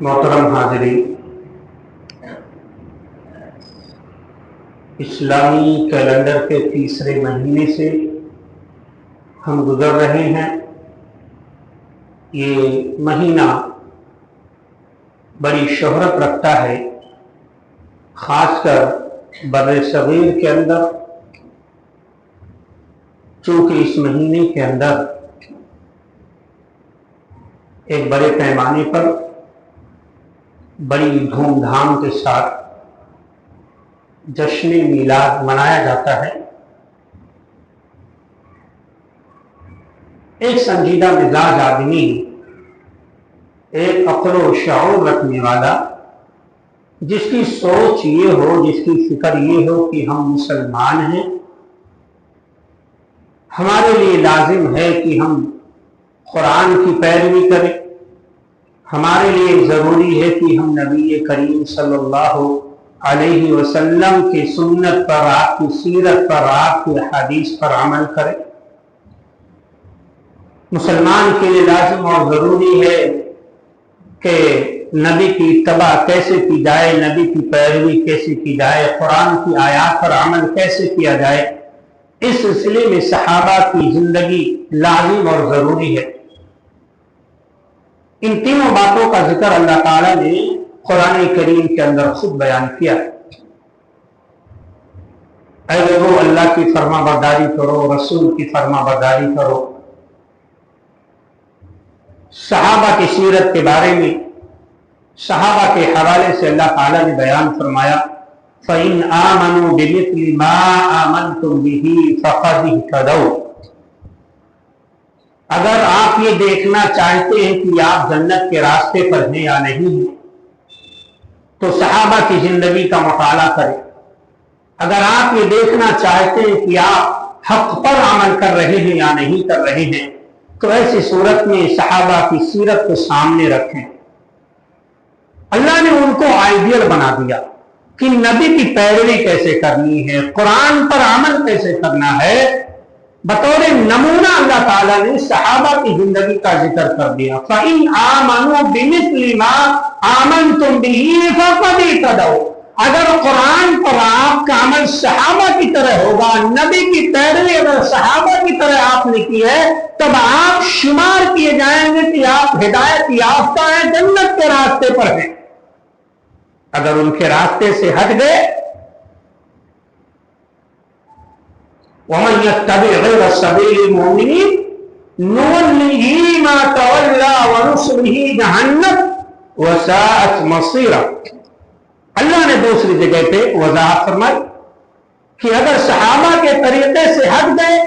محترم حاضرین، اسلامی کیلنڈر کے تیسرے مہینے سے ہم گزر رہے ہیں۔ یہ مہینہ بڑی شہرت رکھتا ہے، خاص کر بر صغیر کے اندر، چونکہ اس مہینے کے اندر ایک بڑے پیمانے پر بڑی دھوم دھام کے ساتھ جشن میلاد منایا جاتا ہے۔ ایک سنجیدہ مزاج آدمی، ایک عقل و شعور رکھنے والا، جس کی سوچ یہ ہو، جس کی فکر یہ ہو کہ ہم مسلمان ہیں، ہمارے لیے لازم ہے کہ ہم قرآن کی پیروی کریں، ہمارے لیے ضروری ہے کہ ہم نبی کریم صلی اللہ علیہ وسلم کی سنت پر، آپ کی سیرت پر، آپ کی حدیث پر عمل کریں۔ مسلمان کے لیے لازم اور ضروری ہے کہ نبی کی اتباع کیسے کی جائے، نبی کی پیروی کیسے کی جائے، قرآن کی آیات پر عمل کیسے کیا جائے۔ اس سلسلے میں صحابہ کی زندگی لازم اور ضروری ہے۔ ان تینوں باتوں کا ذکر اللہ تعالیٰ نے قرآن کریم کے اندر خود بیان کیا۔ اے لوگو، اللہ کی فرما برداری کرو، رسول کی فرما برداری کرو۔ صحابہ کی سیرت کے بارے میں، صحابہ کے حوالے سے اللہ تعالیٰ نے بیان فرمایا، فَإِنْ آمَنُوا بِمِثْلِ مَا آمَنْتُمْ بِهِ فَقَدِ اهْتَدَوْا۔ اگر آپ یہ دیکھنا چاہتے ہیں کہ آپ جنت کے راستے پر ہیں یا نہیں ہیں، تو صحابہ کی زندگی کا مطالعہ کریں۔ اگر آپ یہ دیکھنا چاہتے ہیں کہ آپ حق پر عمل کر رہے ہیں یا نہیں کر رہے ہیں، تو ایسی صورت میں صحابہ کی سیرت کو سامنے رکھیں۔ اللہ نے ان کو آئیڈیل بنا دیا کہ نبی کی پیروی کیسے کرنی ہے، قرآن پر عمل کیسے کرنا ہے۔ بطور نمونہ اللہ تعالیٰ نے صحابہ کی زندگی کا ذکر کر دیا۔ فَإِنْ آمَنُوا بِمِثْلِ مَا آمَنْتُمْ بِهِ فَقَدِ اهْتَدَوْا۔ اگر قرآن پر آپ کا عمل صحابہ کی طرح ہوگا، نبی کی پیروی اگر صحابہ کی طرح آپ نے کی ہے، تب آپ شمار کیے جائیں گے کہ آپ ہدایت یافتہ ہیں، جنت کے راستے پر ہیں۔ اگر ان کے راستے سے ہٹ گئے، وَمَنْ يَتَّبِعْ غَيْرَ سَبِيلِ الْمُؤْمِنِينَ نُوَلِّهِ مَا تَوَلَّى وَنُصْلِهِ جَهَنَّمَ وَسَاءَتْ مَصِيرًا۔ اللہ نے دوسری جگہ پہ وضاحت فرمائی کہ اگر صحابہ کے طریقے سے ہٹ گئے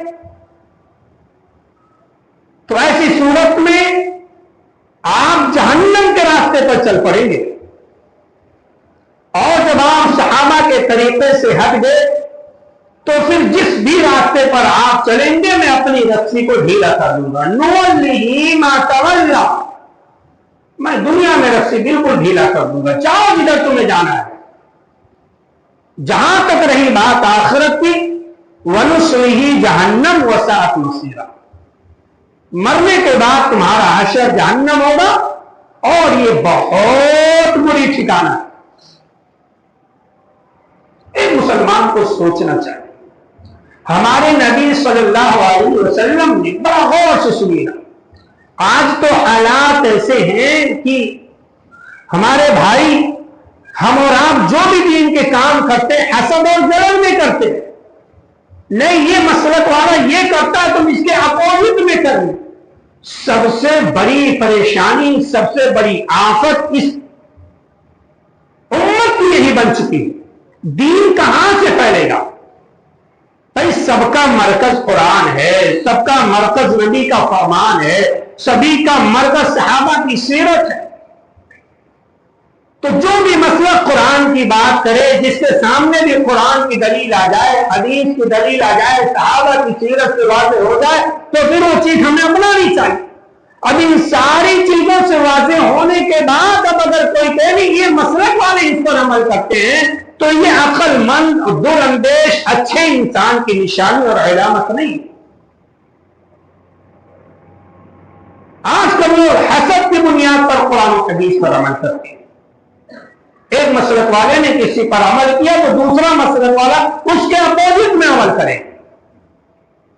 تو ایسی صورت میں آپ جہنم کے راستے پر چل پڑیں گے، اور جب آپ صحابہ کے طریقے سے ہٹ گئے تو پھر جس بھی راستے پر آپ چلیں گے، میں اپنی رسی کو ڈھیلا کر دوں گا۔ نُوَلِّهِ مَا تَوَلَّى، میں دنیا میں رسی بالکل ڈھیلا کر دوں گا، چاہو جدھر تمہیں جانا ہے۔ جہاں تک رہی بات آخرت کی، وَنُصْلِهِ جَهَنَّمَ وَسَاءَتْ مَصِيرًا، مرنے کے بعد تمہارا حشر جہنم ہوگا، اور یہ بہت بری ٹھکانہ ہے۔ ایک مسلمان کو سوچنا چاہیے۔ ہمارے نبی صلی اللہ علیہ وسلم نے بڑا غور سے سنیے۔ آج تو حالات ایسے ہیں کہ ہمارے بھائی، ہم اور آپ جو بھی دین کے کام کرتے ہیں، حسد اور جلن میں کرتے ہیں۔ نہیں، یہ مسلک والا یہ کرتا ہے، تم اس کے اپوزٹ میں کریں۔ سب سے بڑی پریشانی، سب سے بڑی آفت اس امت کی یہی بن چکی ہے۔ دین کہاں سے پھیلے گا؟ بھائی، سب کا مرکز قرآن ہے، سب کا مرکز نبی کا فرمان ہے، سبھی کا مرکز صحابہ کی سیرت ہے۔ تو جو بھی مسئلہ قرآن کی بات کرے، جس کے سامنے بھی قرآن کی دلیل آ جائے، حدیث کی دلیل آ جائے، صحابہ کی سیرت سے واضح ہو جائے، تو پھر وہ چیز ہمیں اپنانی چاہیے۔ اب ان ساری چیزوں سے واضح ہونے کے بعد اب اگر کوئی کہے یہ مسلک والے اس پر عمل کرتے ہیں، تو یہ عقل مند اور دور اندیش اچھے انسان کی نشانی اور علامت نہیں۔ آج کل لوگ حسد کی بنیاد پر قرآن و حدیث پر عمل کرتے ہیں. ایک مسلک والے نے کسی پر عمل کیا تو دوسرا مسلک والا اس کے اپوزٹ میں عمل کرے.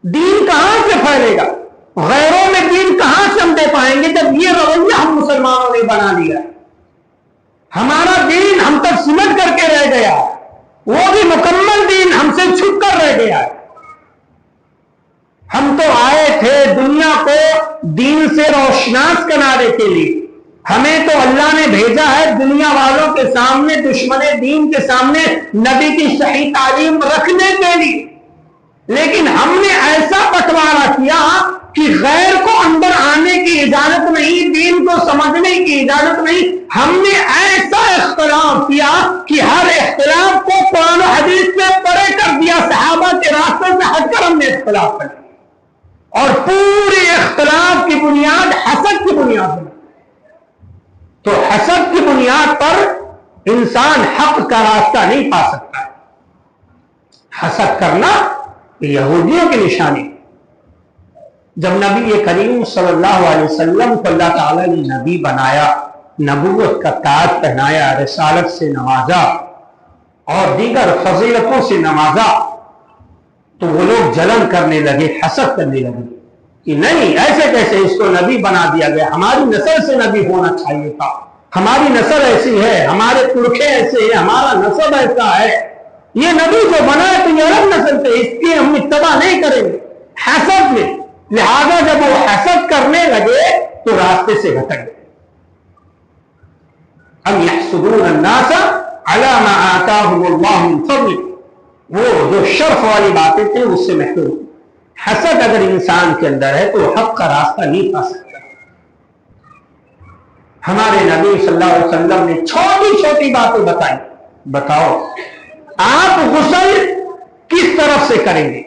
دین کہاں سے پھیلے گا؟ غیروں میں دین کہاں سے ہم دے پائیں گے جب یہ رویہ ہم مسلمانوں نے بنا لیا؟ ہمارا دین ہم تک سمٹ کر کے رہ گیا، وہ بھی مکمل دین ہم سے چھپ کر رہ گیا ہے. ہم تو آئے تھے دنیا کو دین سے روشناس کنارے کے لیے. ہمیں تو اللہ نے بھیجا ہے دنیا والوں کے سامنے، دشمن دین کے سامنے نبی کی صحیح تعلیم رکھنے کے لیے. لیکن ہم نے ایسا بٹوارا کیا کہ غیر کو اندر آنے کی اجازت نہیں، دین کو سمجھنے کی اجازت نہیں. ہم نے ایسا اختلاف کیا کہ ہر اختلاف کو قرآن و حدیث سے پرے کر دیا. صحابہ کے راستے سے ہٹ کر ہم نے اختلاف کر دیا، اور پورے اختلاف کی بنیاد حسد کی بنیاد ہے. تو حسد کی بنیاد پر انسان حق کا راستہ نہیں پا سکتا. حسد کرنا یہودیوں کی نشانی. جب نبی کریم صلی اللہ علیہ وسلم کو اللہ تعالیٰ نے نبی بنایا، نبوت کا تاج پہنایا، رسالت سے نوازا اور دیگر فضیلتوں سے نوازا، تو وہ لوگ جلن کرنے لگے، حسد کرنے لگے کہ نہیں، ایسے کیسے اس کو نبی بنا دیا گیا، ہماری نسل سے نبی ہونا چاہیے تھا، ہماری نسل ایسی ہے، ہمارے پرکھے ایسے ہیں، ہمارا نسب ایسا ہے، یہ نبی جو بنا ہے تو یہ الگ نسل سے، اس کی ہم اتباع نہیں کریں گے. حسد میں، لہذا جب وہ حسد کرنے لگے تو راستے سے بھٹک گئے. ام یحسدون الناس علی ما آتاہم اللہ من فضل، وہ جو شرف والی باتیں تھیں اس سے محروم. حسد اگر انسان کے اندر ہے تو حق کا راستہ نہیں پا سکتا. ہمارے نبی صلی اللہ علیہ وسلم نے چھوٹی چھوٹی باتیں بتائی. بتاؤ آپ غسل کس طرف سے کریں گے،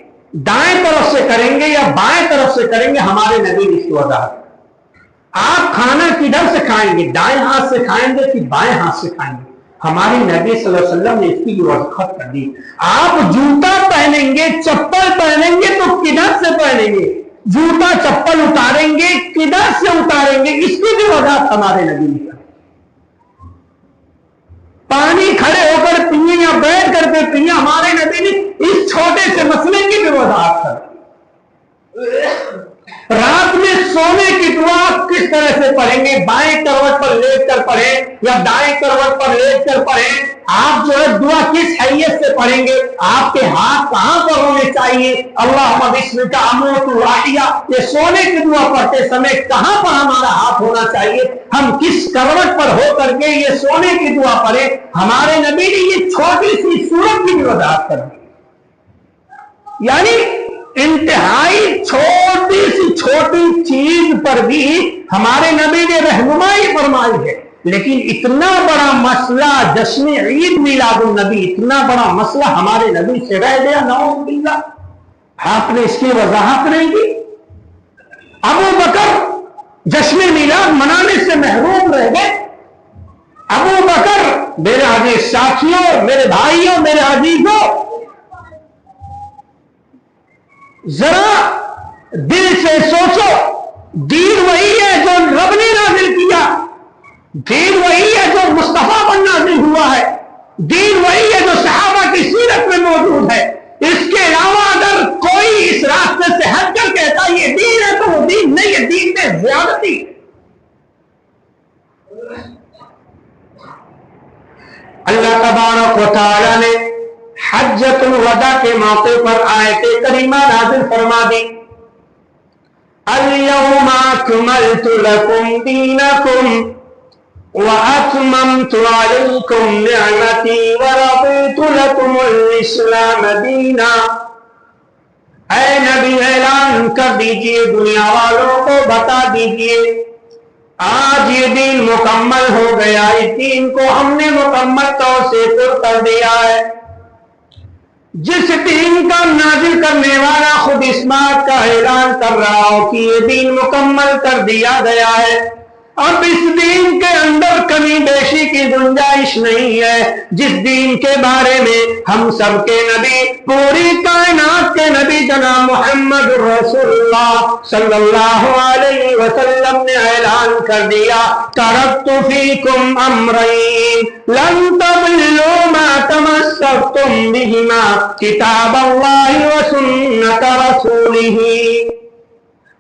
دائیں طرف سے کریں گے یا بائیں طرف سے کریں گے؟ ہمارے نبی نے اس کی وضاحت. آپ کھانا کدھر سے کھائیں گے، دائیں ہاتھ سے کھائیں گے کہ بائیں ہاتھ سے کھائیں گے؟ ہمارے نبی صلی اللہ علیہ وسلم نے اس کی وضاحت کر دی. آپ جوتا پہنیں گے، چپل پہنیں گے تو کدھر سے پہنیں گے؟ جوتا چپل اتاریں گے کدھر سے اتاریں گے؟ اس کی بھی وضاحت ہمارے نبی نے. پانی کھڑے ہو کر پیئیں یا بیٹھ کر کے پیئیں، ہمارے نبی نے اس چھوٹے سے مسئلے کی بھی وضاحت کر. رات میں سونے کی دعا کس طرح سے پڑھیں گے، بائیں کروٹ پر لیٹ کر پڑھیں یا دائیں کروٹ پر لیٹ کر پڑھیں؟ آپ جو ہے دعا کس حیثیت سے پڑھیں گے؟ آپ کے ہاتھ کہاں پر ہونے چاہیے؟ اللہم بسمک اموت واحیا، یہ سونے کی دعا پڑھتے سمے کہاں پر ہمارا ہاتھ ہونا چاہیے؟ ہم کس کروٹ پر ہو کر کے یہ سونے کی دعا پڑھیں؟ ہمارے نبی نے یہ چھوٹی سی صورت کی بھی وضاحت کر دی. یعنی انتہائی چھوٹی سی چھوٹی چیز پر بھی ہمارے نبی نے رہنمائی فرمائی ہے. لیکن اتنا بڑا مسئلہ جشن عید میلاد النبی، اتنا بڑا مسئلہ ہمارے نبی سے رہ گیا، نعوذ باللہ. آپ نے اس کی وضاحت نہیں کی. ابو بکر جشن میلاد منانے سے محروم رہ گئے. ابو بکر، میرے عزیز ساتھیوں، میرے بھائیوں، میرے عزیزوں، ذرا دل سے سوچو، دین وہی ہے جو رب نے نازل کیا، دین وہی ہے جو مصطفیٰ پر نازل ہوا ہے، دین وہی ہے جو صحابہ کی سیرت میں موجود ہے. اس کے علاوہ اگر کوئی اس راستے سے ہٹ کر کہتا یہ دین ہے تو وہ دین نہیں ہے، دین میں زیادتی. اللہ تبارک و تعالی نے حجۃ الوداع کے موقع پر آیت کریمہ نازل فرما دی. اليوم اکملت لکم دینکم واتممت علیکم نعمتی ورضیت لکم الاسلام دینا. اے نبی اعلان کر دیجئے، دنیا والوں کو بتا دیجئے، آج یہ دین مکمل ہو گیا، اس دین کو ہم نے مکمل طور سے پر کر دیا ہے. جس دین کا نازل کرنے والا خود اس بات کا اعلان کر رہا ہو کہ یہ دین مکمل کر دیا گیا ہے. اب اس دین کے اندر کمی بیشی کی گنجائش نہیں ہے، جس دین کے بارے میں ہم سب کے نبی، پوری کائنات کے نبی جناب محمد رسول اللہ صلی اللہ علیہ وسلم نے اعلان کر دیا، ترکت فیکم امرین لن تضلوا ما تمسکتم بہما کتاب اللہ وسنت رسولہ،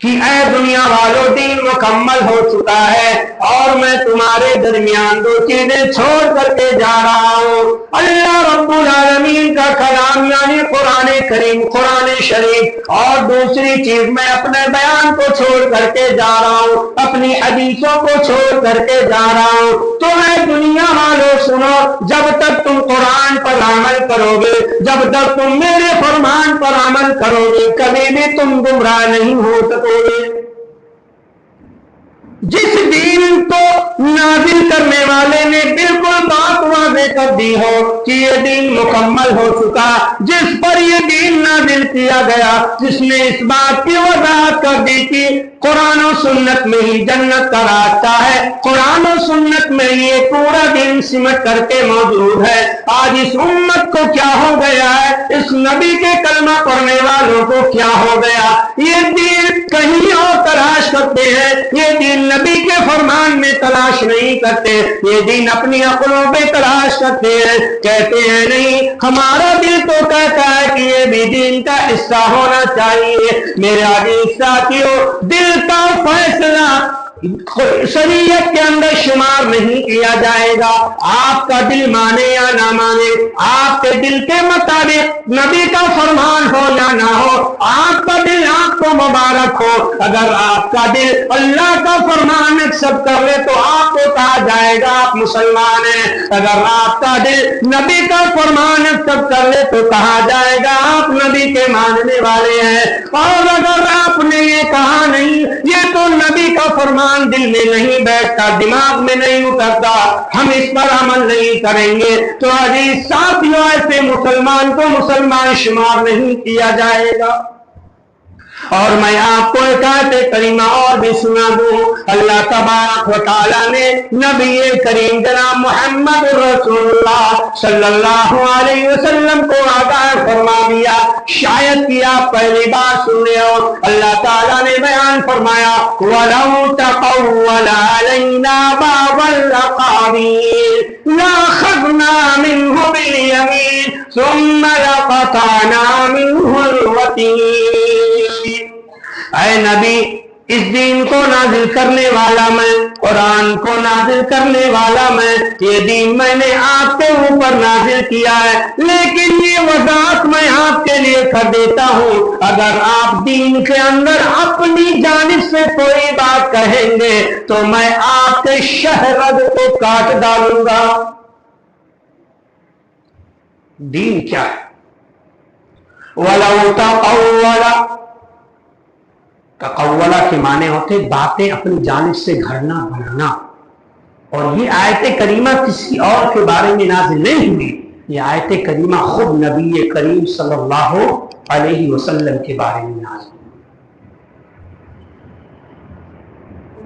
کہ اے دنیا والو دین مکمل ہو چکا ہے اور میں تمہارے درمیان دو چیزیں چھوڑ کر کے جا رہا ہوں، اللہ رب العالمین کا کلام یعنی قرآن کریم، قرآن شریف، اور دوسری چیز میں اپنے بیان کو چھوڑ کر کے جا رہا ہوں، اپنی حدیثوں کو چھوڑ کر کے جا رہا ہوں۔ تو اے دنیا والو سنو، جب تک تم قرآن پر عمل کرو گے، جب تک تم میرے فرمان پر عمل کرو گے، کبھی بھی تم گمراہ نہیں ہو سکو گے۔ جس دین کو نازل کرنے والے نے بالکل بات واضح کر دی ہو کہ یہ دین مکمل ہو چکا، جس پر یہ دین نازل کیا گیا، جس نے اس بات کی وضاحت کر دی کہ قرآن و سنت میں ہی جنت کا راستہ ہے، قرآن و سنت میں یہ پورا دین سمٹ کر کے موجود ہے، آج اس امت کو کیا ہو گیا ہے، اس نبی کے کلمہ پڑھنے والوں کو کیا ہو گیا، یہ دین کہیں اور تلاش کرتے ہیں، یہ دین نبی کے فرمان میں تلاش نہیں کرتے، یہ دین اپنی عقلوں پہ تلاش کرتے ہیں، کہتے ہیں نہیں ہمارا دل تو کہتا ہے کہ یہ بھی دین کا حصہ ہونا چاہیے۔ میرے عزیز ساتھیوں، دل کا فیصلہ شریعت کے اندر شمار نہیں کیا جائے گا، آپ کا دل مانے یا نہ مانے، آپ کے دل کے مطابق نبی کا فرمان ہو یا نہ ہو، آپ کا دل آپ کو مبارک ہو، اگر آپ کا دل اللہ کا فرمان ایکسپٹ کر لے تو آپ کو کہا جائے گا آپ مسلمان ہیں، اگر آپ کا دل نبی کا فرمان ایکسپٹ کر لے تو کہا جائے گا آپ نبی کے ماننے والے ہیں، اور اگر آپ نے یہ کہا نہیں یہ تو نبی کا فرمان دل میں نہیں بیٹھتا، دماغ میں نہیں اترتا، ہم اس پر عمل نہیں کریں گے، تو عزیز ساتھیوں ایسے مسلمان کو مسلمان شمار نہیں کیا جائے گا۔ اور میں آپ کو ایک آیت کریمہ اور بھی سنا دوں، اللہ تبارک و تعالیٰ نے نبی کریم جناب محمد رسول اللہ صلی اللہ علیہ وسلم کو آگاہ فرما دیا، شاید کہ آپ پہلی بار سنے ہو، اللہ تعالیٰ نے بیان فرمایا وَلَوْ تَقَوَّلَ عَلَيْنَا بَعْضَ الْأَقَاوِيلِ لَأَخَذْنَا مِنْهُ بِالْيَمِينِ ثُمَّ لَقَطَعْنَا مِنْهُ الْوَتِينَ۔ اے نبی، اس دین کو نازل کرنے والا میں، قرآن کو نازل کرنے والا میں، یہ دین میں نے آپ کے اوپر نازل کیا ہے، لیکن یہ وضاحت میں آپ کے لیے کر دیتا ہوں، اگر آپ دین کے اندر اپنی جانب سے کوئی بات کہیں گے تو میں آپ کے شہرد کو کاٹ ڈالوں گا۔ دین کیا ہے؟ وَلَوْ تَقَوَّلَ، تقولہ کے معنی ہوتے باتیں اپنی جانب سے گھڑنا بنانا، اور یہ آیت کریمہ کسی اور کے بارے میں نازل نہیں ہوئی، یہ آیت کریمہ خود نبی کریم صلی اللہ علیہ وسلم کے بارے میں نازل ہوئی۔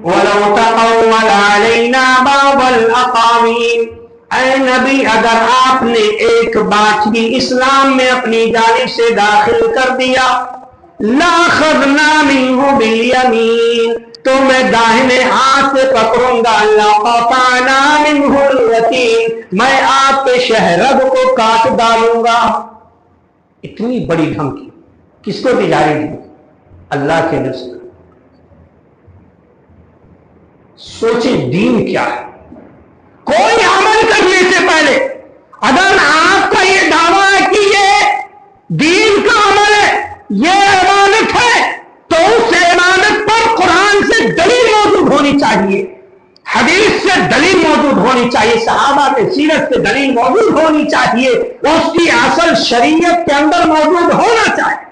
وَلَوْ تَقَوَّلَ عَلَيْنَا بَعْضَ الْأَقَاوِيلِ، اے نبی اگر آپ نے ایک بات بھی اسلام میں اپنی جانب سے داخل کر دیا، لَأَخَذْنَا مِنْهُ بِالْيَمِينِ، تو میں داہنے ہاتھ سے پکڑوں گا، لَقَطَعْنَا مِنْهُ الْوَتِينَ، میں آپ کے شہرد کو کاٹ ڈالوں گا۔ اتنی بڑی دھمکی کس کو دی جا رہی ہے؟ اللہ کے رسول۔ سوچیں دین کیا ہے؟ کوئی عمل کرنے سے پہلے اگر آپ کا یہ دعویٰ ہے کہ یہ دین کا عمل ہے، یہ عبادت ہے، تو اس عبادت پر قرآن سے دلیل موجود ہونی چاہیے، حدیث سے دلیل موجود ہونی چاہیے، صحابہ کے سیرت سے دلیل موجود ہونی چاہیے، اس کی اصل شریعت کے اندر موجود ہونا چاہیے۔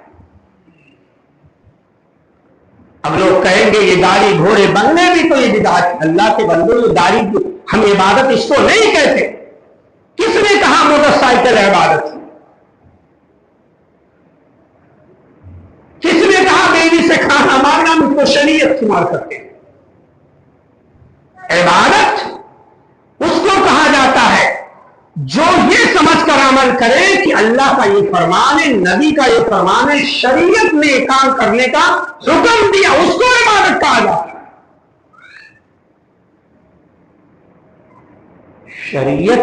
اب لوگ کہیں گے یہ گاڑی گھوڑے بننے بھی تو یہ بدعت، اللہ کے بندوں یہ گاڑی ہم عبادت اس کو نہیں کہتے، کس نے کہا موٹر سائیکل عبادت؟ کس نے کہا بیوی سے کھانا مانگنا ہم اس کو شریعت شمار کرتے ہیں؟ عبادت اس کو کہا جاتا جو یہ سمجھ کر عمل کرے کہ اللہ کا یہ فرمان ہے، نبی کا یہ فرمان ہے، شریعت نے یہ کام کرنے کا حکم دیا، اس کو عبادت کہا جاتا ہے۔ شریعت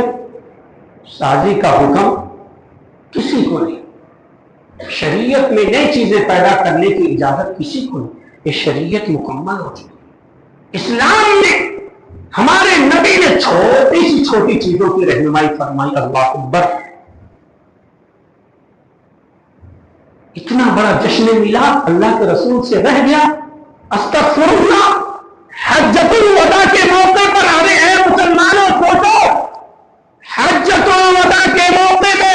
سازی کا حکم کسی کو نہیں، شریعت میں نئی چیزیں پیدا کرنے کی اجازت کسی کو نہیں، یہ شریعت مکمل ہو چکی ہے۔ اسلام میں ہمارے نبی نے چھوٹی سی چھوٹی چیزوں کی رہنمائی فرمائی، اللہ اکبر۔ اتنا بڑا جشن میلاد اللہ کے رسول سے رہ گیا، استغفر اللہ۔ حجۃ الوداع کے موقع پر ارے اے مسلمانوں سوچو، حجۃ الوداع کے موقع پہ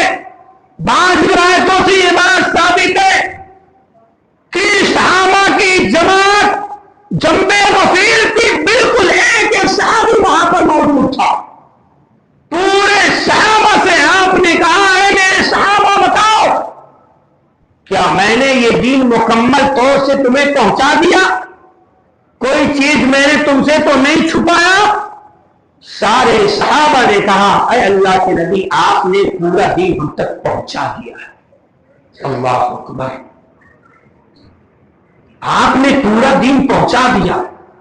بعض روایتوں سے یہ بات ثابت ہے کہ صحابہ کی جماعت جنبے غفیر کی بالکل ایک صحابی وہاں پر موجود تھا۔ پورے صحابہ سے آپ نے کہا ہے میرے صحابہ بتاؤ، کیا میں نے یہ دین مکمل طور سے تمہیں پہنچا دیا؟ کوئی چیز میں نے تم سے تو نہیں چھپایا؟ سارے صحابہ نے کہا اے اللہ کے نبی آپ نے پورا دین ہم تک پہنچا دیا ہے۔ اللہ اکبر، آپ نے پورا دین پہنچا دیا،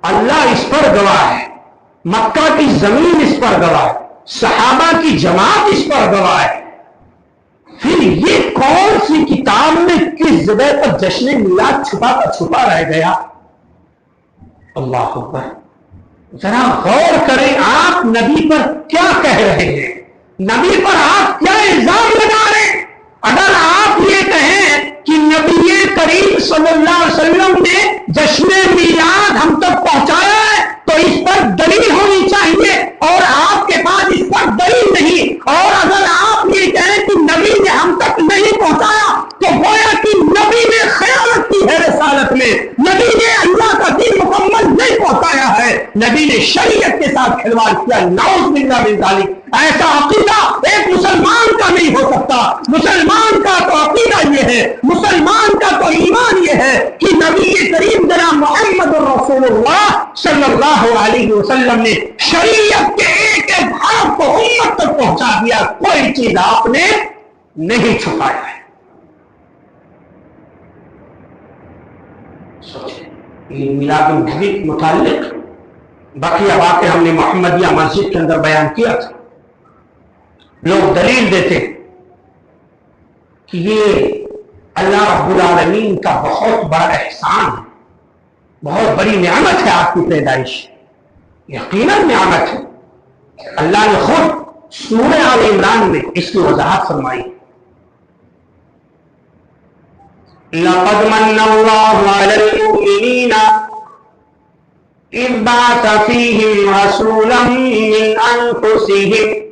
اللہ اس پر گواہ ہے، مکہ کی زمین اس پر گواہ ہے، صحابہ کی جماعت اس پر گواہ ہے۔ پھر یہ کون سی کتاب میں کس جگہ پر جشن میلاد چھپا رہ گیا؟ اللہ اکبر، ذرا غور کریں، آپ نبی پر کیا کہہ رہے ہیں، نبی پر آپ کیا الزام لگا رہے ہیں؟ اگر آپ یہ کہیں کہ نبی کریم صلی اللہ علیہ وسلم نے جشن میلاد ہم تک پہنچایا ہے تو اس پر دلیل ہونی چاہیے، اور آپ کے پاس اس پر دلیل نہیں، اور اگر آپ یہ کہیں کہ نبی نے ہم تک نہیں پہنچایا تو گویا کہ نبی نے خیانت کی ہے رسالت میں، نبی نے اللہ کا دین مکمل نہیں پہنچایا ہے، نبی نے شریعت کے ساتھ کھلواڑ کیا، نعوذ باللہ من ذالک۔ ایسا عقیدہ ایک مسلمان کا نہیں ہو سکتا۔ مسلمان کا تو عقیدہ یہ ہے، مسلمان کا تو ایمان یہ ہے کہ نبی کریم جناب محمد رسول اللہ صلی اللہ علیہ وسلم نے شریعت کے ایک ایک حرف کو امت تک پہنچا دیا، کوئی چیز آپ نے نہیں چھپایا ہے۔ میلاد النبی کے متعلق بقیہ باتیں ہم نے محمدیہ مسجد کے اندر بیان کیا تھا۔ لوگ دلیل دیتے کہ یہ اللہ رب العالمین کا بہت بڑا احسان ہے، بہت بڑی نعمت ہے آپ کی پیدائش، یقیناً نعمت ہے۔ اللہ نے خود سورہ آل عمران میں اس کی وضاحت فرمائی، لَقَدْ مَنَّ اللَّهُ عَلَى الْمُؤْمِنِينَ إِذْ بَعَثَ فِيهِمْ رَسُولًا مِّنْ أَنفُسِهِمْ۔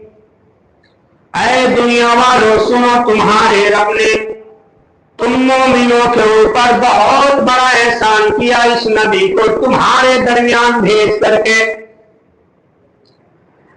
اے دنیا والوں سنو، تمہارے رب نے تم مومنوں کے اوپر بہت بڑا احسان کیا، اس نبی کو تمہارے درمیان بھیج کر کے۔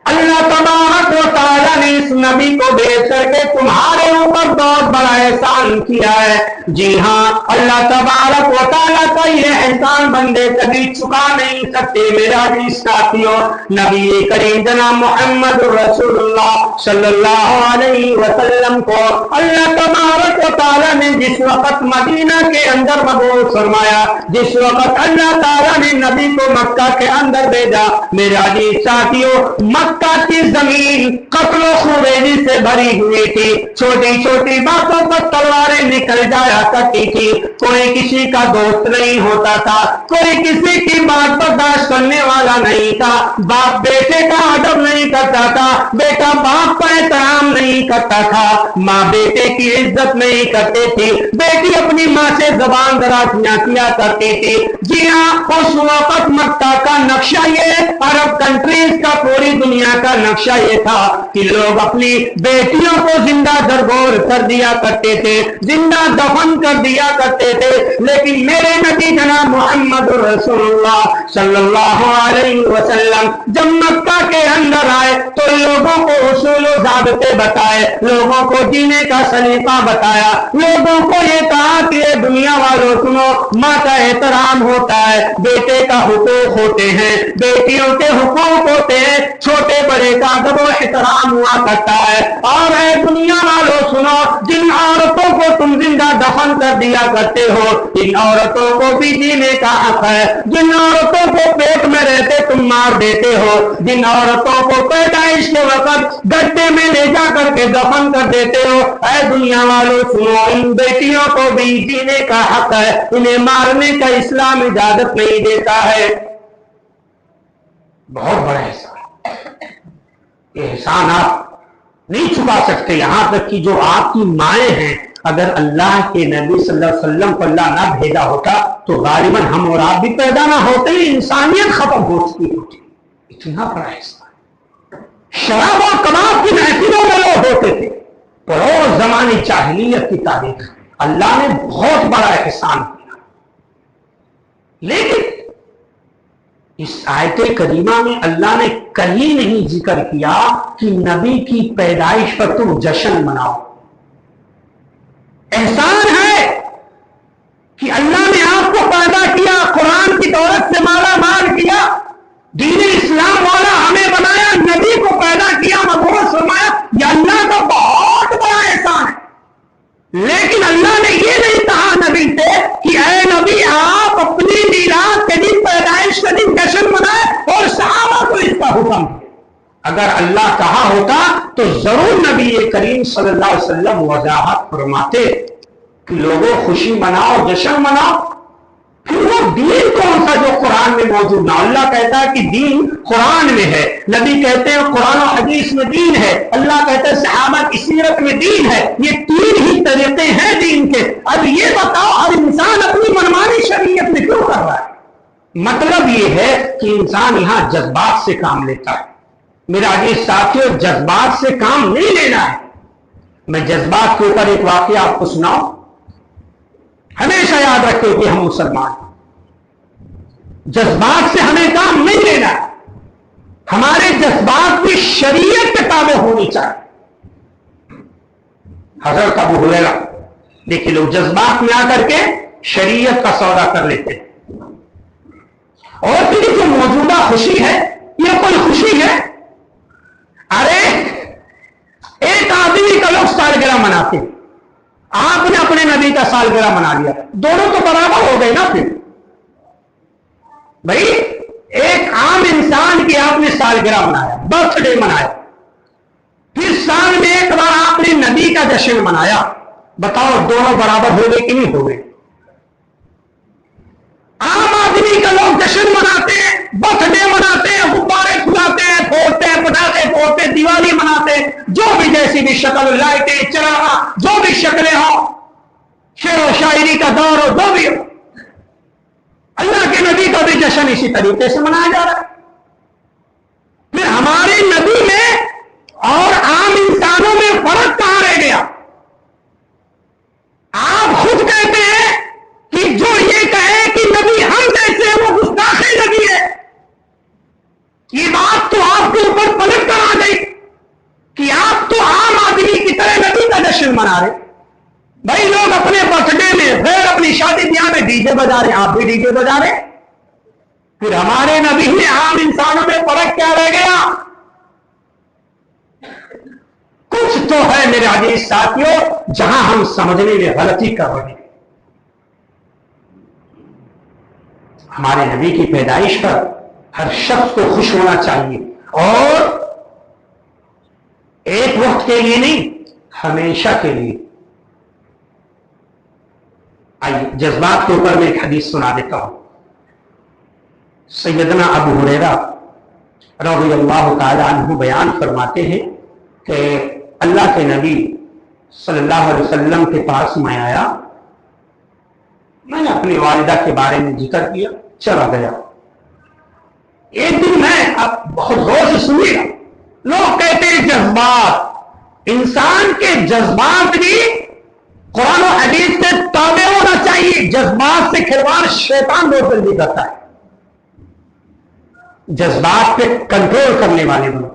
اللہ تبارک و تعالیٰ نے اس نبی کو بھیج کر کے تمہارے اوپر بہت بڑا احسان کیا ہے۔ جی ہاں، اللہ تبارک و تعالیٰ کا یہ احسان بندے کبھی چکا نہیں سکتے۔ میرا بھی ساتھیوں، نبی کریم جناب محمد رسول اللہ صلی اللہ علیہ وسلم کو اللہ تبارک و تعالیٰ نے جس وقت مدینہ کے اندر مبعوث فرمایا، جس وقت اللہ تعالیٰ نے نبی کو مکہ کے اندر بھیجا، میرا بھی ساتھیوں، مکہ کی زمین قتل و خونریزی سے بھری ہوئی تھی، چھوٹی چھوٹی باتوں پر تلواریں نکل جایا کرتی تھی، کوئی کسی کا دوست نہیں ہوتا تھا، کوئی کسی کی بات برداشت کرنے والا نہیں تھا، باپ بیٹے کا ادب نہیں کرتا تھا، بیٹا باپ کا احترام نہیں کرتا تھا، ماں بیٹے کی عزت نہیں کرتی تھی، بیٹی اپنی ماں سے زبان درازیاں کیا کرتی تھی۔ جی ہاں، اس وقت مکہ کا نقشہ یہ عرب کنٹریز کا پوری دنیا کا نقشہ یہ تھا کہ لوگ اپنی بیٹیوں کو زندہ درگور کر دیا کرتے تھے، زندہ دفن کر دیا کرتے تھے، لیکن میرے نبی جناب محمد رسول اللہ صلی اللہ علیہ وسلم جب مکہ کے اندر آئے تو لوگوں کو اصول و ضابطے ضابطے بتائے، لوگوں کو جینے کا سلیقہ بتایا، لوگوں کو یہ کہا کہ یہ دنیا والوں سنو، ماں کا احترام ہوتا ہے، بیٹے کا حقوق ہوتے ہیں، بیٹیوں کے حقوق ہوتے ہیں، چھوٹے بڑے کا ادب و احترام ہوا کرتا ہے۔ اور اے دنیا والوں سنو، جن عورتوں کو تم زندہ دفن کر دیا کرتے ہو، ان عورتوں کو بھی جینے کا حق ہے۔ جن عورتوں کو پیٹ میں رہتے تم مار دیتے ہو، جن عورتوں کو پیدائش کے وقت گڈھے میں لے جا کر کے دفن کر دیتے ہو، اے دنیا والوں سنو، ان بیٹیوں کو بھی جینے کا حق ہے، انہیں مارنے کا اسلام اجازت نہیں دیتا ہے۔ بہت بڑا احسان، یہ احسان آپ نہیں چھپا سکتے۔ یہاں تک کہ جو آپ کی مائیں ہیں، اگر اللہ کے نبی صلی اللہ علیہ وسلم کو اللہ نہ بھیجا ہوتا تو غالباً ہم اور آپ بھی پیدا نہ ہوتے ہی انسانیت ختم ہو چکی ہوتی۔ اتنا بڑا احسان۔ شراب اور کباب کی محفلوں میں لوگ ہوتے تھے، پروز زمانے جاہلیت کی تاریخ، اللہ نے بہت بڑا احسان کیا۔ لیکن اس آیت کریمہ میں اللہ نے کہیں نہیں ذکر کیا کہ نبی کی پیدائش پر تم جشن مناؤ۔ احسان ہے کہ اللہ نے آپ کو پیدا کیا، قرآن کی دولت سے مالا مال کیا، دین اسلام والا ہمیں بنایا، نبی کو پیدا کیا، مبعوث فرمایا، یہ اللہ کا بہت بڑا احسان ہے۔ لیکن اللہ نے یہ نہیں کہا نبی سے کہ اے نبی آپ اپنی میلاد کے دن، پیدائش کے دن جشن منائے اور صحابہ کو اس کا حکم دے۔ اگر اللہ کہا ہوتا تو ضرور نبی کریم صلی اللہ علیہ وسلم وضاحت فرماتے کہ لوگوں خوشی مناؤ، جشن مناؤ۔ پھر وہ دین کون سا جو قرآن میں موجود نہ؟ اللہ کہتا ہے کہ دین قرآن میں ہے، نبی کہتے ہیں قرآن و حدیث میں دین ہے، اللہ کہتا ہے صحابہ کی سیرت میں دین ہے۔ یہ تین ہی طریقے ہیں دین کے۔ اب یہ بتاؤ ہر انسان اپنی منمانی شریعت میں کیوں کر رہا ہے؟ مطلب یہ ہے کہ انسان یہاں جذبات سے کام لیتا ہے۔ میرا عزیز ساتھیوں، جذبات سے کام نہیں لینا ہے۔ میں جذبات کے اوپر ایک واقعہ آپ کو سناؤں۔ ہمیشہ یاد رکھیں کہ ہم مسلمان ہیں، جذبات سے ہمیں کام نہیں لینا ہے۔ ہمارے جذبات بھی شریعت کے تابع ہونی چاہیے۔ حضرت ابو ہریرہ دیکھیے، لوگ جذبات میں آ کر کے شریعت کا سودا کر لیتے ہیں۔ اور پھر جو موجودہ خوشی ہے، یہ کوئی خوشی ہے؟ ارے ایک آدمی کا لوگ سالگرہ مناتے ہیں، آپ نے اپنے نبی کا سالگرہ منا لیا، دونوں تو برابر ہو گئے نا۔ پھر بھائی ایک عام انسان کی آپ نے سالگرہ منایا، برتھ ڈے منایا، پھر سال میں ایک بار آپ نے نبی کا جشن منایا، بتاؤ دونوں برابر ہو گئے کہ نہیں ہو گئے؟ عام آدمی کا لوگ جشن مناتے ہیں، برتھ ڈے مناتے ہیں، غبارے کھلاتے ہیں، پھوڑتے ہیں، پٹاخے پھوڑتے ہیں، دیوالی مناتے ہیں، جو بھی جیسی بھی شکل، لائٹیں، چراغاں، جو بھی شکلیں ہوں، شعر و شاعری کا دور ہو، جو بھی ہو، اللہ کے نبی کا بھی جشن اسی طریقے سے منایا جا رہا ہے۔ پھر ہمارے نبی میں اور عام انسانوں میں فرق کہاں رہ گیا؟ آپ خود کہتے ہیں کہ جو یہ کہے کہ نبی ہم جیسے ہیں وہ گستاخ نبی ہے۔ یہ بات تو آپ کے اوپر پلٹ کر آ گئی کہ آپ تو عام آدمی کی طرح نبی کا جشن منا رہے۔ بھائی لوگ اپنے برتھ ڈے میں، پھر اپنی شادی بیاہ میں ڈی جے بجا رہے، آپ بھی ڈی جے بجا رہے۔ پھر ہمارے نبی میں عام انسانوں میں فرق کیا رہ گیا؟ کچھ تو ہے میرے عزیز ساتھیوں جہاں ہم سمجھنے میں غلطی کر رہے ہیں۔ ہمارے نبی کی پیدائش پر ہر شخص کو خوش ہونا چاہیے، اور ایک وقت کے لیے نہیں، ہمیشہ کے لیے۔ آئیے جذبات کے اوپر میں ایک حدیث سنا دیتا ہوں۔ سیدنا ابو ہریرہ رضی اللہ تعالی عنہ بیان فرماتے ہیں کہ اللہ کے نبی صلی اللہ علیہ وسلم کے پاس میں آیا، میں نے اپنی والدہ کے بارے میں ذکر کیا، چلا گیا۔ ایک دن میں، اب بہت غور سے سنیے گا، لوگ کہتے ہیں جذبات، انسان کے جذبات بھی قرآن و حدیث سے تابع ہونا چاہیے۔ جذبات سے کھلواڑ شیطان بہت جلدی کرتا ہے۔ جذبات پہ کنٹرول کرنے والے لوگ،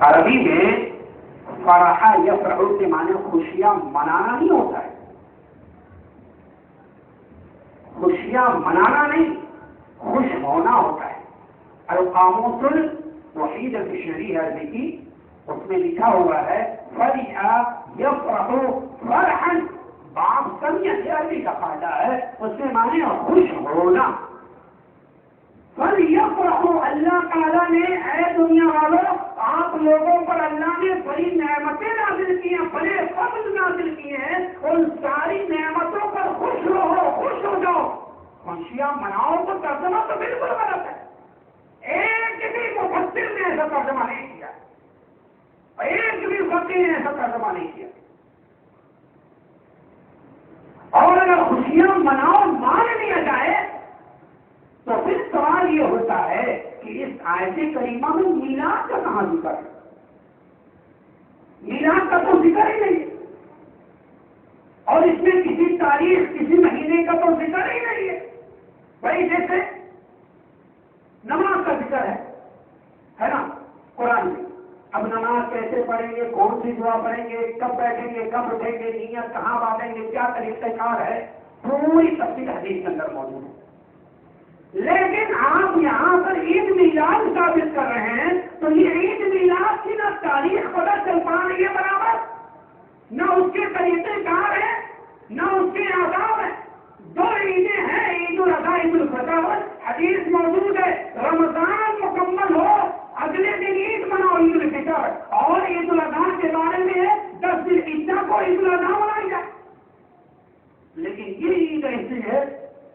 عربی میں فرح یفرح کے معنی خوشیاں منانا نہیں ہوتا ہے، خوشیاں منانا نہیں، خوش ہونا ہوتا ہے۔ القاموس الوحید ڈکشنری ہے عربی کی، اس میں لکھا ہوا ہے فرح یفرح فرحا، باپ سمیت عربی کا فائدہ ہے، اس میں معنی خوش ہونا۔ فَلْيَفْرَحُ، اللہ تعالیٰ نے اے دنیا والوں آپ لوگوں پر اللہ نے بڑی نعمتیں نازل کی ہیں، بڑے فضل نازل کیے ہیں، ان ساری نعمتوں پر خوش رہو، خوش ہو جاؤ، خوشیاں مناؤ۔ تو ترجمہ تو بالکل غلط ہے، ایک بھی مفسر نے ایسا ترجمہ نہیں کیا، ایک بھی فقیر نے ایسا ترجمہ نہیں کیا۔ اور اگر خوشیاں مناؤ مان لیا جائے تو پھر سوال یہ ہوتا ہے کہ اس آیت کریمہ میں میلاد کا کہاں ذکر ہے؟ میلاد کا تو ذکر ہی نہیں ہے، اور اس میں کسی تاریخ کسی مہینے کا تو ذکر ہی نہیں ہے۔ بھائی جیسے نماز کا ذکر ہے نا قرآن میں، اب نماز کیسے پڑھیں گے، کون سی دعا پڑھیں گے، کب بیٹھیں گے، کب اٹھیں گے، نیت کہاں باندھیں گے، کیا طریقہ کار ہے، پوری تفصیل حدیث کے اندر موجود ہے۔ لیکن آپ یہاں پر عید میلاد ثابت کر رہے ہیں، تو یہ عید میلاد کی نہ تاریخ پتہ چل پا رہی ہے برابر، نہ اس کے طریقے کار ہیں، نہ اس کے آداب ہیں۔ دو عیدیں ہیں، عید الاضحیٰ عید الفطر، حدیث موجود ہے رمضان مکمل ہو اگلے دن عید مناؤ عید الفطر، اور عید الاضحیٰ کے بارے میں 10 ذی الحجہ کو عید الاضحیٰ منائی جائے۔ لیکن یہ عید ایسی ہے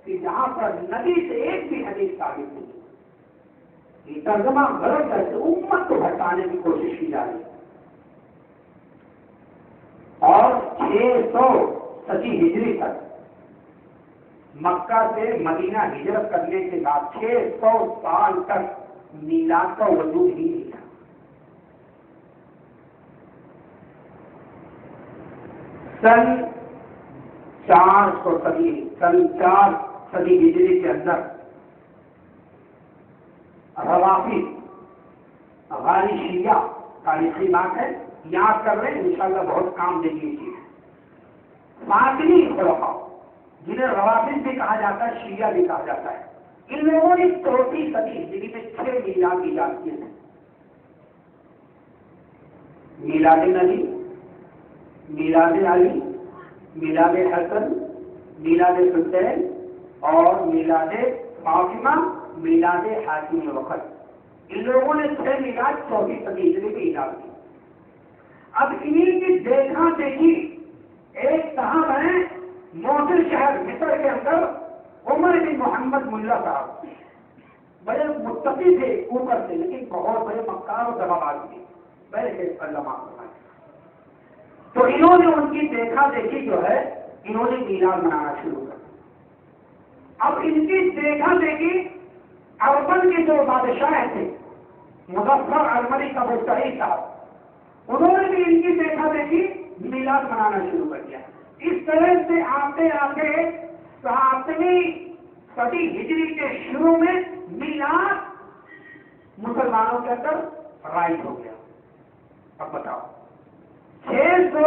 کہ جہاں پر نبی سے ایک بھی حدیث ثابت نہیں، یہ ترجمہ غلط کر کے امت کو بھٹکانے کی کوشش کی جا رہی ہے۔ اور 600 صدی ہجری تک مکہ سے مدینہ ہجرت کرنے کے بعد 600 سال تک میلاد کا وجود ہی نہیں تھا۔ سن 4 صدی ہجری کے اندر روافض غاری شیعہ تاریخی بات ہے، یاد کر رہے ہیں انشاءاللہ بہت کام دے گی چیز۔ فاطمی خلفاء جنہیں روافض بھی کہا جاتا ہے، شیعہ بھی کہا جاتا ہے، ان لوگوں نے 34 صدی ہجری میں 6 میلاد ایجاد کیے تھے۔ میلاد نبی، میلاد علی، میلاد حسن، میلاد حسین اور میلاد فاطمہ، میلاد حاتم وقت، ان لوگوں نے 6 میلاد 34 صدی ہجری میں ایجاد کی۔ اب انہیں کی دیکھا دیکھی ایک صاحب ہیں موصل شہر مصر کے اندر، عمر بن محمد ملا صاحب، بڑے متقی تھے اوپر سے، لیکن بہت بڑے مکار و دغاباز تھے، بڑے اللہ معاف فرمائے۔ تو انہوں نے ان کی دیکھا دیکھی جو ہے انہوں نے میلاد منانا شروع کر۔ اب ان کی دیکھا دیکھی اربن کے جو بادشاہ تھے مظفر ارمنی کا مستحی صاحب، انہوں نے بھی ان کی دیکھا دیکھی میلاد منانا شروع کر دیا۔ اس طرح سے آتے آتے 7ویں صدی ہجری کے شروع میں میلاد مسلمانوں کے اندر رائج ہو گیا۔ اب بتاؤ 600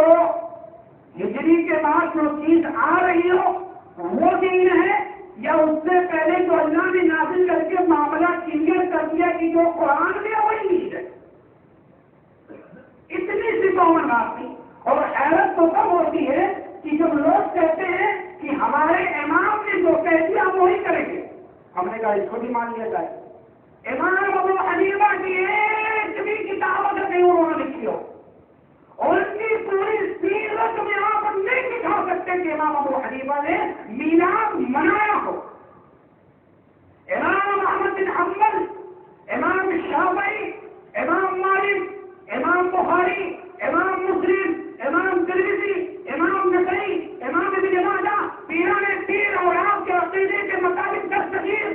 ہجری کے بعد جو چیز آ رہی ہو وہ دین ہے، یا اس سے پہلے جو اللہ نے نازل کر کے معاملہ کلیئر کر دیا کہ جو قرآن میں وہی چیز ہے؟ اتنی سی کامن بات تھی۔ اور حیرت تو کب ہوتی ہے کہ جب لوگ کہتے ہیں کہ ہمارے امام نے جو کہہ دیا ہم وہی کریں گے، ہم نے کہا اس کو بھی مان لیا جائے۔ امام ابو حنیفہ کی ایک بھی کتاب اگر نہیں انہوں نے لکھی ہو، اور ان کی پوری سیرت میں آپ نہیں دکھا سکتے کہ امام ابو حنیفہ نے میلاد منایا ہو۔ امام احمد بن حنبل، امام شافعی، امام مالک، امام بخاری، امام مسلم، امام ترمذی، امام نسائی، امام ابن ماجہ، پیران پیر اور آپ کے عقیدے کے مطابق دستگیر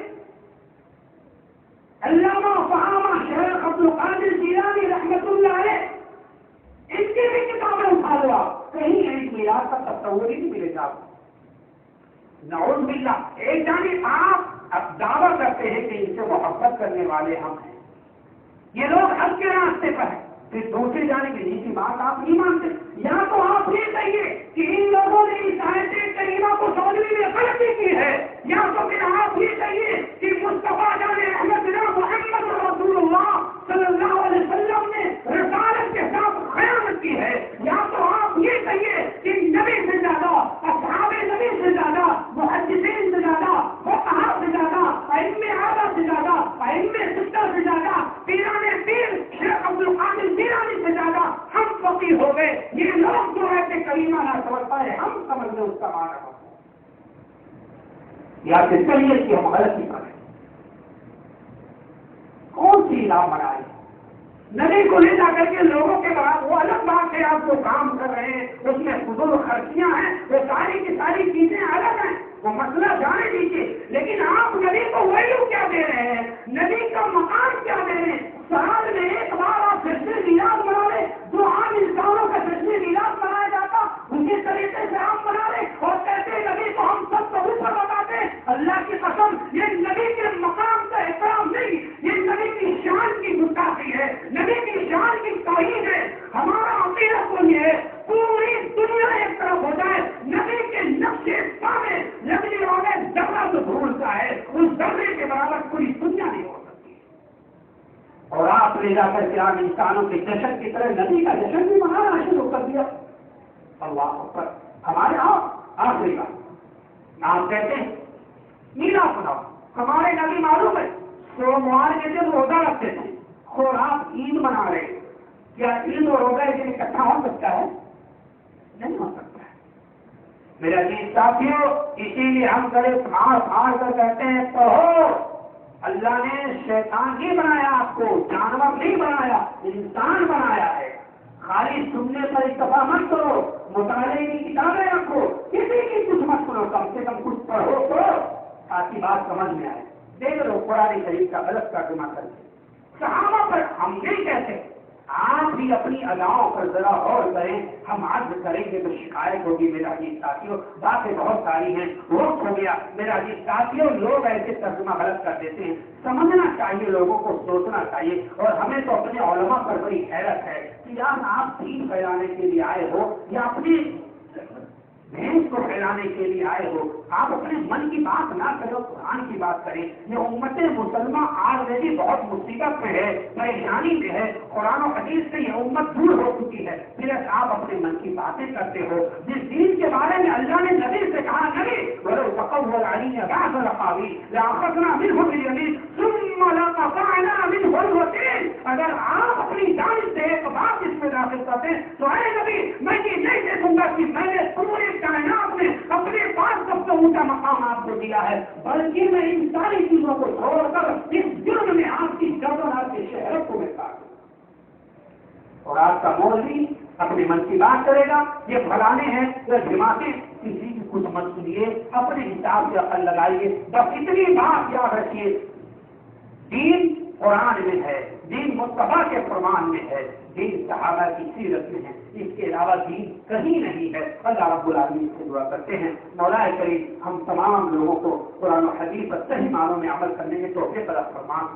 علامہ فہامہ شیخ عبد القادر جیلانی رحمۃ اللہ علیہ، ان کی بھی کتابیں اٹھا لو، آپ کہیں ایک میلاد کا تصور ہی نہیں ملے گا۔ نعوذ باللہ، ایک جانب آپ اب دعویٰ کرتے ہیں کہ ان سے محبت کرنے والے ہم ہیں، یہ لوگ حق کے راستے پر ہیں، پھر صحابی ہو گئے، یہ لوگ جو ہے کہ کریمہ نہ سمجھ پائے، ہم سمجھ لیں اس کا معنی ہوتا ہے یا پھر چلیے کہ ہم غلطی کریں، کون سی علاج بنائے؟ نبی کو لے جا کر کے لوگوں کے بعد وہ الگ بات ہے، آپ جو کام کر رہے ہیں اس میں فضول خرچیاں ہیں، وہ ساری کی ساری چیزیں الگ ہیں، وہ مسئلہ جانے دیجیے، لیکن آپ نبی کو ویلو کیا دے رہے ہیں، نبی کا مقام کیا دے رہے ہیں؟ سال میں ایک بار آپ جشن میلاد منا لیں، جو عام انسانوں کا جشن میلاد منایا جاتا اسی طریقے سے آپ منا لیں اور کہتے ہیں نبی کو ہم سب کو اوپر بتاتے ہیں۔ اللہ کی قسم، یہ نبی کے مقام کا احترام نہیں، یہ نبی کی شان کی گستاخی ہے، نبی کی شان کی توہین ہے۔ ہمارا عقیدہ تو یہ ہے پوری دنیا ایک طرف ہو جائے، نبی کے نقش پا میں لگنے والے ذرہ جو ڈھونڈتا ہے اس ذرے کے برابر پوری دنیا نہیں ہو سکتی، اور آپ لے جا کر کے عام انسانوں کے جشن کی طرح نبی کا جشن بھی منانا شروع کر دیا۔ اللہ اکبر۔ ہمارے یہاں آخری بات آپ کہتے ہیں میلاد مناؤ، ہمارے نبی معلوم ہے سوموار کے دن روزہ رکھتے تھے، اور آپ عید منا رہے ہیں، کیا عید اور روزہ ایک دن اکٹھا ہو سکتا ہے؟ نہیں ہو سکتا ہے میرے عزیز ساتھیوں، اسی لیے ہم گلے پھاڑ پھاڑ کر کہتے ہیں پڑھو، اللہ نے شیطان ہی بنایا، آپ کو جانور نہیں بنایا، انسان بنایا ہے۔ خالی سننے پر اکتفا مت کرو، مطالعے کی کتابیں رکھو، کسی کی کچھ مت کرو، کم سے کم کچھ پڑھو تو تاکہ بات سمجھ میں آئے۔ دیکھ لو قرآن شریف کا غلط ترجمہ کر کے صحابہ پر ہم نہیں کہتے، آپ بھی اپنی اداؤں پر ذرا غور کریں، ہم عرض کریں گے تو شکایت ہوگی۔ میرا عزیز ساتھیوں، باتیں بہت ساری ہیں، وقت ہو گیا۔ میرا عزیز ساتھیوں، لوگ ایسے ترجمہ غلط کر دیتے ہیں، سمجھنا چاہیے، لوگوں کو سوچنا چاہیے، اور ہمیں تو اپنے علماء پر بڑی حیرت ہے کہ یار آپ دین پھیلانے کے لیے آئے ہو یا اپنی بھینس کو پھیلانے کے لیے آئے ہو، آپ اپنے من کی بات نہ کرو، قرآن کی بات کریں۔ یہ امت مسلمہ آلریڈی بہت مصیبت میں ہے، پریشانی میں ہے، قرآن و حدیث سے یہ امت دور ہو چکی ہے، پھر آپ اپنے من کی باتیں کرتے ہو۔ جس دین کے بارے میں اللہ نے نبی سے کہا، نبی وَلَوْ تَقَوَّلَ عَلَيْنَا بَعْضَ الْأَقَاوِيلِ لَأَخَذْنَا مِنْهُ بِالْيَمِينِ ثُمَّ لَقَطَعْنَا مِنْهُ الْوَتِينَ، اگر آپ اپنی جانب سے ایک بات اس میں داخل کرتے ہیں تو اے نبی میں یہ نہیں دیکھوں گا کہ میں نے پورے کائنات میں اپنے پاس سب سے اونچا مقام آپ کو دیا ہے، بلکہ میں ان ساری چیزوں کو چھوڑ کر اس جرم میں آپ کی گردن، آپ کے شہرت کو میں کاٹ دوں، اور آپ کا مولوی اپنے من کی بات کرے گا، یہ فلانے ہیں یا جماعتیں، کسی کی کچھ مت سنیے، اپنے حساب سے عقل لگائیے، بس اتنی بات یاد رکھیے، دین قرآن میں ہے، دین مصطفیٰ کے فرمان میں ہے، دین صحابہ کی سیرت میں ہے، اس کے علاوہ دین کہیں نہیں ہے۔ اللہ رب العالمین سے دعا کرتے ہیں مولا کریم ہم تمام لوگوں کو قرآن و حدیث پر صحیح معنوں میں عمل کرنے کے توفیق عطا فرما۔